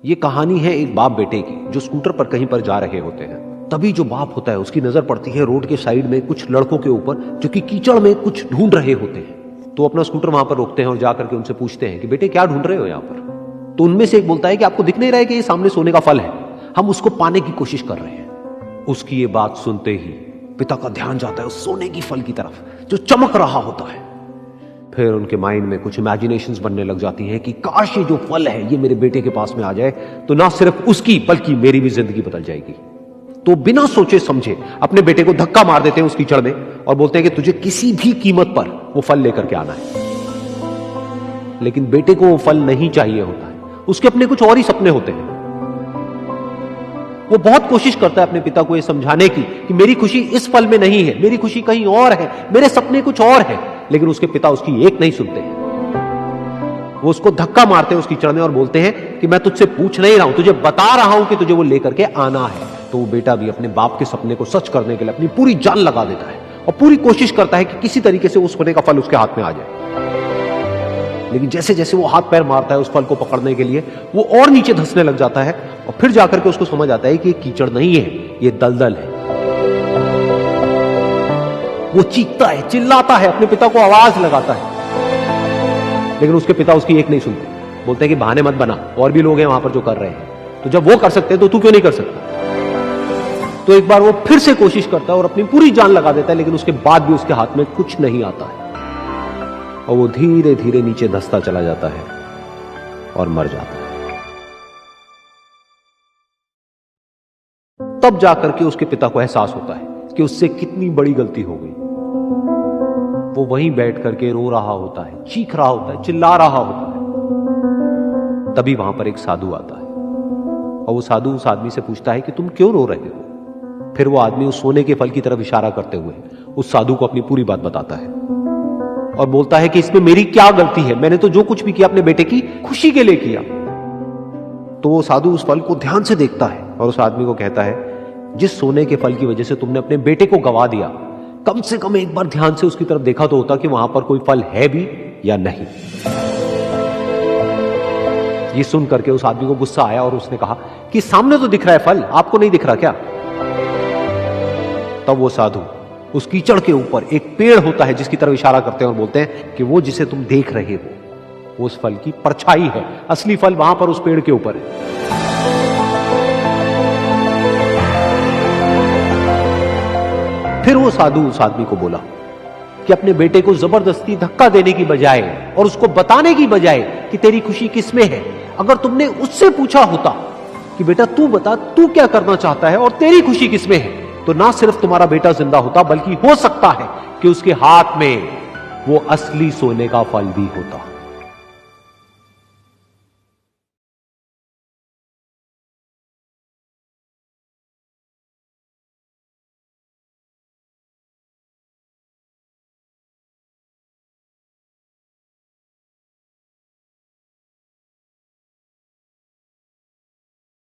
ये कहानी है एक बाप बेटे की जो स्कूटर पर कहीं पर जा रहे होते हैं। तभी जो बाप होता है उसकी नजर पड़ती है रोड के साइड में कुछ लड़कों के ऊपर जो कि कीचड़ में कुछ ढूंढ रहे होते हैं। तो अपना स्कूटर वहां पर रोकते हैं और जाकर के उनसे पूछते हैं कि बेटे क्या ढूंढ रहे हो यहाँ पर। तो उनमें से एक बोलता है कि आपको दिख नहीं रहा है कि ये सामने सोने का फल है, हम उसको पाने की कोशिश कर रहे हैं। उसकी ये बात सुनते ही पिता का ध्यान जाता है उस सोने की फल की तरफ जो चमक रहा होता है। फिर उनके माइंड में कुछ इमेजिनेशंस बनने लग जाती हैं कि काश ये जो फल है ये मेरे बेटे के पास में आ जाए तो ना सिर्फ उसकी बल्कि मेरी भी जिंदगी बदल जाएगी। तो बिना सोचे समझे अपने बेटे को धक्का मार देते हैं उस कीचड़ में और बोलते हैं कि तुझे किसी भी कीमत पर वो फल लेकर के आना है। लेकिन बेटे को वो फल नहीं चाहिए होता है, उसके अपने कुछ और ही सपने होते हैं। वो बहुत कोशिश करता है अपने पिता को ये समझाने की कि मेरी खुशी इस फल में नहीं है, मेरी खुशी कहीं और है, मेरे सपने कुछ और है। लेकिन उसके पिता उसकी एक नहीं सुनते हैं। वो उसको धक्का मारते हैं उस कीचड़ में और बोलते हैं कि मैं तुझसे पूछ नहीं रहा हूं, तुझे बता रहा हूं कि तुझे वो लेकर के आना है। तो वो बेटा भी अपने बाप के सपने को सच करने के लिए अपनी पूरी जान लगा देता है और पूरी कोशिश करता है कि किसी तरीके से उस सोने का फल उसके हाथ में आ जाए। लेकिन जैसे जैसे वो हाथ पैर मारता है उस फल को पकड़ने के लिए वो और नीचे धंसने लग जाता है और फिर जाकर के उसको समझ आता है कि ये कीचड़ नहीं है, ये दलदल है। वो चीखता है, चिल्लाता है, अपने पिता को आवाज लगाता है, लेकिन उसके पिता उसकी एक नहीं सुनते। बोलते हैं कि बहाने मत बना, और भी लोग हैं वहां पर जो कर रहे हैं, तो जब वो कर सकते हैं तो तू क्यों नहीं कर सकता। तो एक बार वो फिर से कोशिश करता है और अपनी पूरी जान लगा देता है, लेकिन उसके बाद भी उसके हाथ में कुछ नहीं आता है और वो धीरे धीरे नीचे धंसता चला जाता है और मर जाता है। तब जाकर के उसके पिता को एहसास होता है कि उससे कितनी बड़ी गलती हो गई। वो वहीं बैठ करके रो रहा होता है, चीख रहा होता है, चिल्ला रहा होता है। तभी वहां पर एक साधु आता है और वो साधु उस आदमी से पूछता है कि तुम क्यों रो रहे हो। फिर वो आदमी उस सोने के फल की तरफ इशारा करते हुए उस साधु को अपनी पूरी बात बताता है और बोलता है कि इसमें मेरी क्या गलती है, मैंने तो जो कुछ भी किया अपने बेटे की खुशी के लिए किया। तो वो साधु उस फल को ध्यान से देखता है और उस आदमी को कहता है, जिस सोने के फल की वजह से तुमने अपने बेटे को गवा दिया, कम से कम एक बार ध्यान से उसकी तरफ देखा तो होता कि वहां पर कोई फल है भी या नहीं। ये सुन करके उस आदमी को गुस्सा आया और उसने कहा कि सामने तो दिख रहा है फल, आपको नहीं दिख रहा क्या। तब वो साधु उस कीचड़ के ऊपर एक पेड़ होता है जिसकी तरफ इशारा करते हैं और बोलते हैं कि वो जिसे तुम देख रहे हो वो उस फल की परछाई है, असली फल वहां पर उस पेड़ के ऊपर है। फिर वो साधु उस आदमी को बोला कि अपने बेटे को जबरदस्ती धक्का देने की बजाय और उसको बताने की बजाय कि तेरी खुशी किसमें है, अगर तुमने उससे पूछा होता कि बेटा तू बता तू क्या करना चाहता है और तेरी खुशी किसमें है, तो ना सिर्फ तुम्हारा बेटा जिंदा होता बल्कि हो सकता है कि उसके हाथ में वो असली सोने का फल भी होता।